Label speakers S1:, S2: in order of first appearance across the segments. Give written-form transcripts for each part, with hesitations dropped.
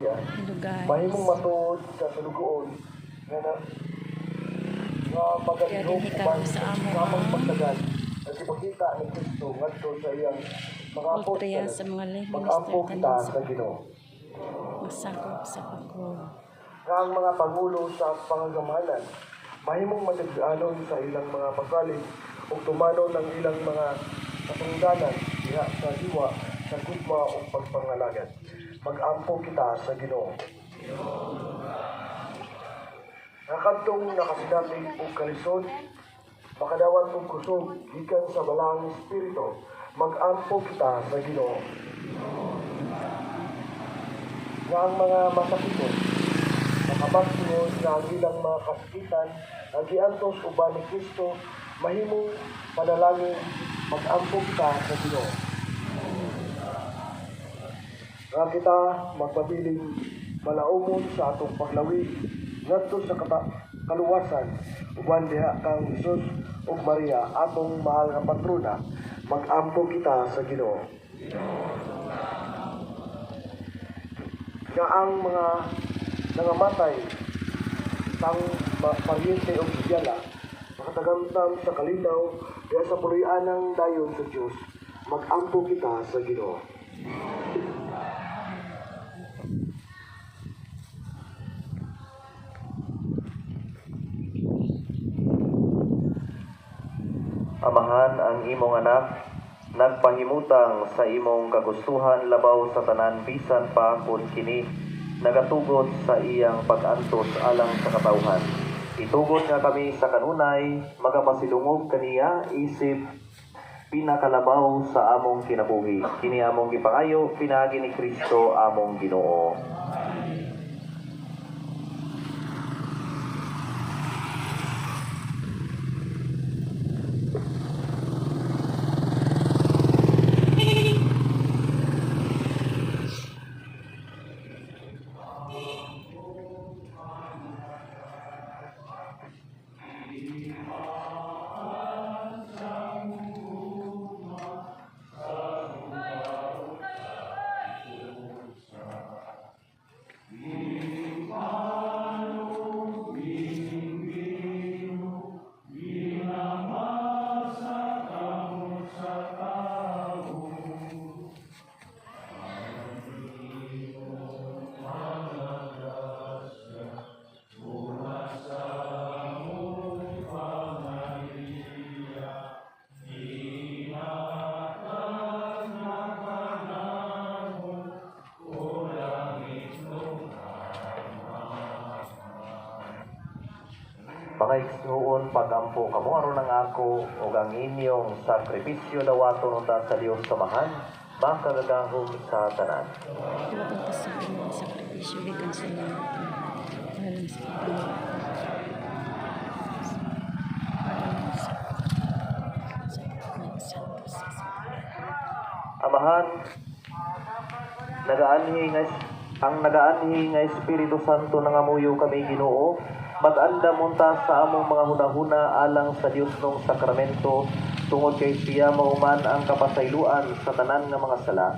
S1: Hello guys.
S2: Mahimong matod sa salugoon nga magalihok
S1: Kaya din sa amo
S2: samang pagtagal at ipakita ni Kristo ngadto sa iyang mga
S1: Ultriya
S2: apostol
S1: sa mga life
S2: mag-ampo
S1: minister
S2: kita
S1: tanan
S2: sa Ginoo.
S1: masakop sa pagko.
S2: Nga ang mga pangulo sa pangagamahanan mahimong matag-anon sa ilang mga pagkalig ug tumano ng ilang mga katungdanan diha sa diwa sa gugma ug pagpangalagan. Mag-ampo kita sa Ginoo. Nakadtong nakasinabi og kalisod, makadawat og kusog gikan sa balang espiritu, mag-ampo kita sa Ginoo. Nga ang mga masakiton, nakabagsunod nga ang ilang mga kasakitan, ang giantos uban ni Kristo, mahimong panalangin, mag-ampo kita sa Ginoo. Nga kita magpabiling malaumon sa atong paglawig ngadto sa kaluwasan uban diha kang Hesus ug Maria atong mahal nga patrona, mag-ampo kita sa Ginoo. Nga ang mga nangamatay sang paryente o biyala makatagamtam sa kalinaw diha sa puloy-anang dayon sa Dios, mag-ampo kita sa Ginoo.
S3: Amahan ang imong anak, nagpahimutang sa imong kagustuhan labaw sa tanan bisan pa kun kini nagatugot sa iyang pag-antos alang sa katawhan. Itugot nga kami sa kanunay, magapasilungog kaniya isip pinakalabaw sa among kinabuhi. Kini among gipangayo pinaagi ni Kristo among Ginoo. Mga igsuon pagampo kamo aron ang ako ug ang inyong sakripisyo dawaton unta sa Dios samahan makagagahom sa tanan.
S1: Iwatong pasabi ng sakripisyo gikan sa inyo. Walang
S3: Amahan, nagaanhi nga Espiritu Santo nangamuyo kami Ginoo, mag-andam unta sa among mga hunahuna alang sa Dios nung sakramento tungod kay siya mauman ang kapasayloan sa tanan nga mga sala.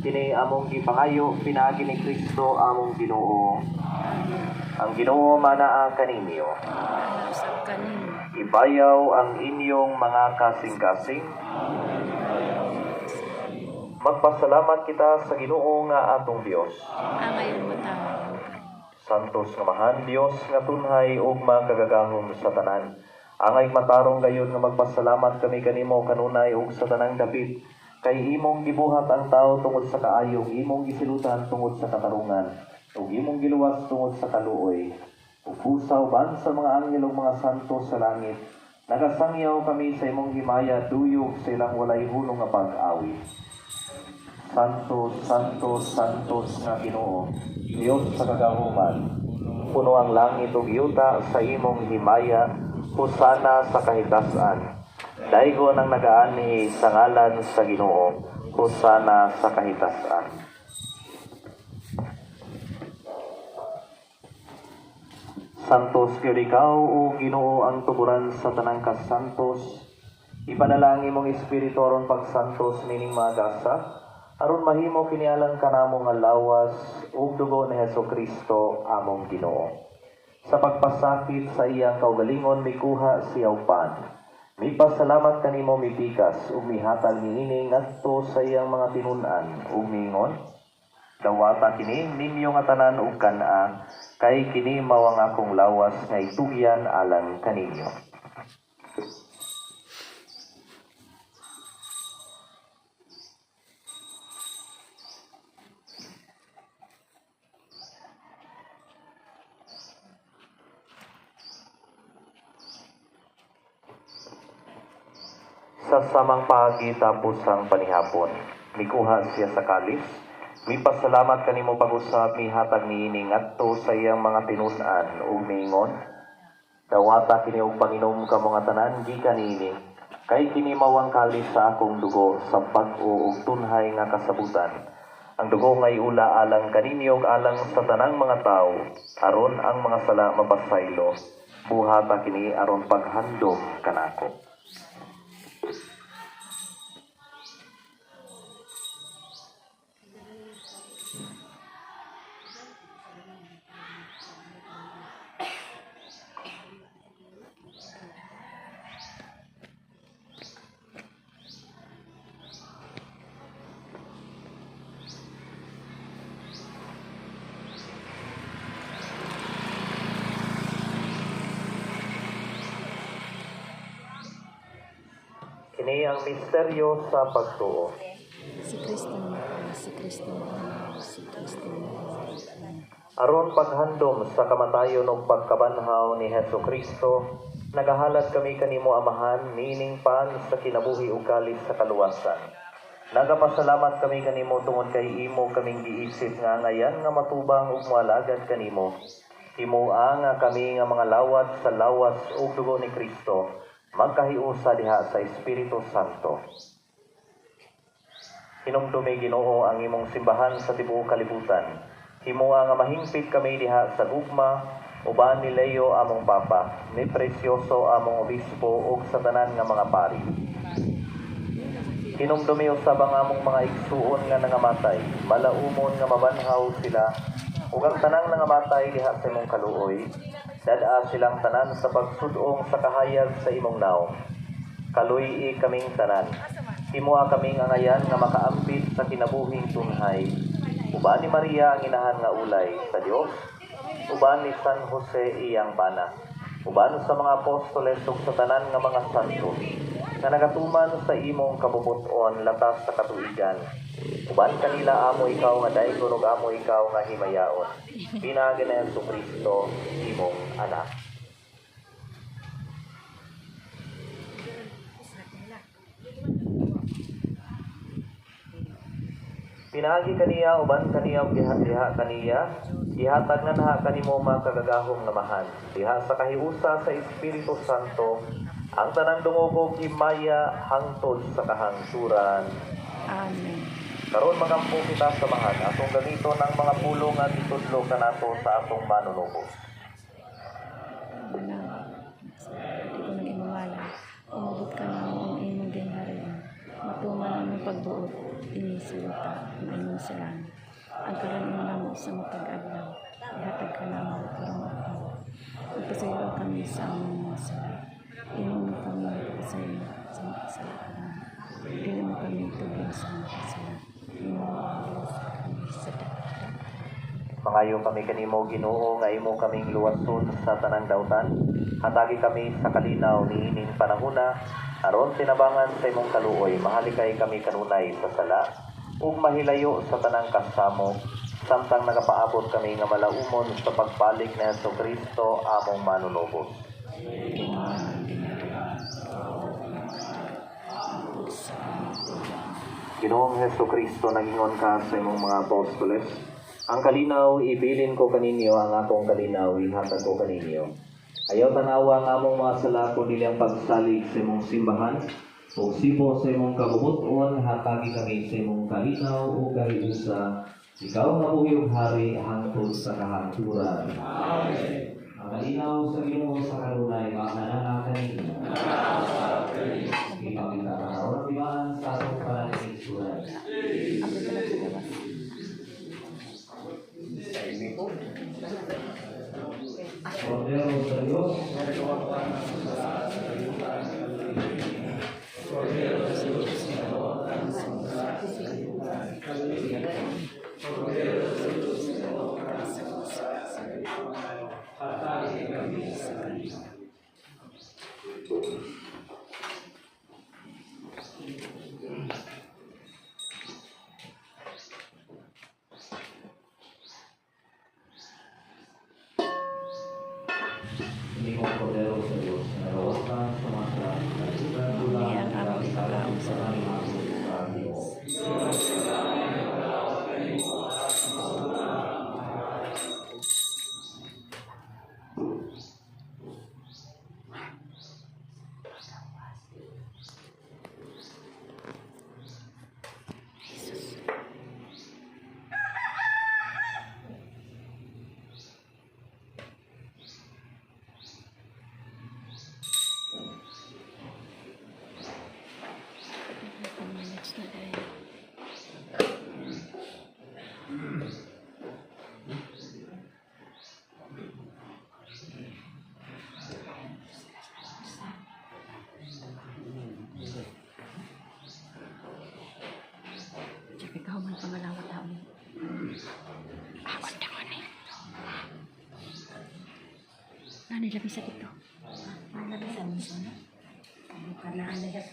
S3: Kini among gipangayo pinaagi ni Kristo among Ginoo. Ang Ginoo manaa kaninyo.
S1: sa kanin.
S3: Ibayaw ang inyong mga kasing-kasing. Magpasalamat kita sa Ginoo nga atong Dios.
S1: Ang ayon matawag.
S3: Santos nga mahan Dios nga tunhay ug magagagahom sa tanan. Angay matarong gayon nga magpasalamat kami kanimo kanunay ug sa tanang dapit kay imong gibuhat ang tao tungod sa kaayong, imong gisilutan tungod sa katarungan, ug imong giluwas tungod sa kaluoy. Ug pusaw ban sa mga anghel ug mga santo sa langit. Nagasangyaw kami sa imong himaya duyog sa ilang walay hunong nga pag-awit. Santos, Santos, Santos nga Ginoo, Dios sa kagahuman. Puno ang langit ug yuta sa imong himaya, husana sa kahitasan. Daigon ang nagaanhi sa ngalan sa Ginoo, husana sa kahitasan. Santos gyud ikaw o Ginoo ang tuburan sa tanang kasantos. Ipanalangin mong espiritu aron pagsantos nining mga gasa aron mahimo kinialang kanamo nga lawas ug dugo ni Hesukristo among Ginoo. Sa pagpasakit sa iyang kaugalingon mikuha siyaw pan. Mipasalamat kanimo mipikas ug mihatag niini ngadto sa iyang mga tinun-an ug mingon, dawata kini ninyo nga tanan ug kana kay kini mao ang akong lawas nga itugyan alang kaninyo. Sa samang paagi tapos ang panihapon, mikuha siya sa kalis, mipasalamat kanimo pag-usab mihatag niini ngadto sa iyang mga tinun-an ug miingon, dawata kini og panginom kamo nga tanan gikan niini, kay kini mao ang kalis sa akong dugo sa bag-o ug tunhay nga kasabutan. Ang dugo nga iula alang kaninyo ug alang sa tanang mga tawo, aron ang mga sala mapasaylo. Buhata kini aron paghandom kanako. Kini ang misteryo sa pagtuo.
S1: Si Kristo na si Kristo na si Kristo na.
S3: Aron paghandom sa kamatayon ug pagkabanhaw ni Hesukristo, nagahalad kami kanimo Amahan niining pan sa kinabuhi ug kalis sa kaluwasan. Nagapasalamat kami kanimo tungod kay imo kaming giisip nga ngayan nga matubang ug moalagad kanimo. Himua nga kami nga mga lawat sa lawas ug dugo ni Kristo magkahiusa diha sa Espiritu Santo. Hinumdumi Ginoo ang imong simbahan sa tibuok kalibutan. Himuha nga mahingpit kami diha sa gugma, uban ni Leo among Papa, ni Precioso among Obispo ug sa tanan nga mga pari. Hinumdumi usab ang among mga igsuon nga nangamatay, malaumon nga mabanhaw sila, ug ang tanang nangamatay diha sa imong kaluoy, dad-a silang tanan sa pagsudong sa kahayag sa imong naong. Kaluy kaming tanan. Himuha kaming angayan nga makaambit sa kinabuhing tunhay. Uban ni Maria ang inahan nga ulay sa Dios. Uban ni San Jose iyang bana. Uban sa mga apostoles ug sa tanan nga mga santo nga nagatuman sa imong kabubuton latas sa katuigan. Uban kanila amo ikaw nga daygon ug amo ikaw nga himayaon. Pinaagi na Jesucristo imong anak. Pinaagi kaniya uban kaniya ug diha kaniya gihatag na naha kanimo makagagahom nga mahan diha sa kahiusa sa Espiritu Santo ang tanang dungog himaya hangtod sa kahangsuran.
S1: Amen.
S3: Karon magampo kita sa mahal atong gamiton ang mga pulong nga gitudlo kanato sa atong manunubos.
S1: Di ko nang imawala. Umabot ka na ang imong ginharian. Matuman ang imong pagbuot. Inisulta ang imong salan. Ang karaniwan namo sa matag-adlaw. Ihatag ka namo karong adlaw. Magpasaylo kami sa among mga sala. Inom mo kami magpasaylo sa mga kasalanan. Dili mo kami tubig sa mga kasalanan. Inom mo ang Diyos kami sa dapat.
S3: Mangayo kami kanimo Ginoo nga imo kaming luwason sa tanang dautan. Hatagi kami sa kalinaw niining panahona aron tinabangan sa imong kaluoy. Mahalikay kami kanunay sa sala ug mahilayo sa tanang kasamo samtang nagapaabot kami nga malaumon sa pagbalik ni Jesucristo among manunubos. Ginoong Jesucristo, nagingon ka sa imong mga apostoles, ang kalinaw ibilin ko kaninyo, ang akong kalinaw ihatag ko kaninyo. Ayaw tanawa ang among mga sala kundi ang pagsalig sa imong simbahan o sipo sa imong kabubuton, hatagi kami sa imong kalinaw o kahiusa. Ikaw nga buhiyong hari hangtod sa kahangturan. Amen. Ang kalinaw sa Ginoo sa kanunay, maananakan ninyo.
S1: Ako talaga sa gawas. Hindi ang aming pagkaon sa minutes na dahil. Tsaka ikaw man pangalawat tao ni. Akot naman eh. Nani labi sa dito. Labi sa muso na. Karena anda ya,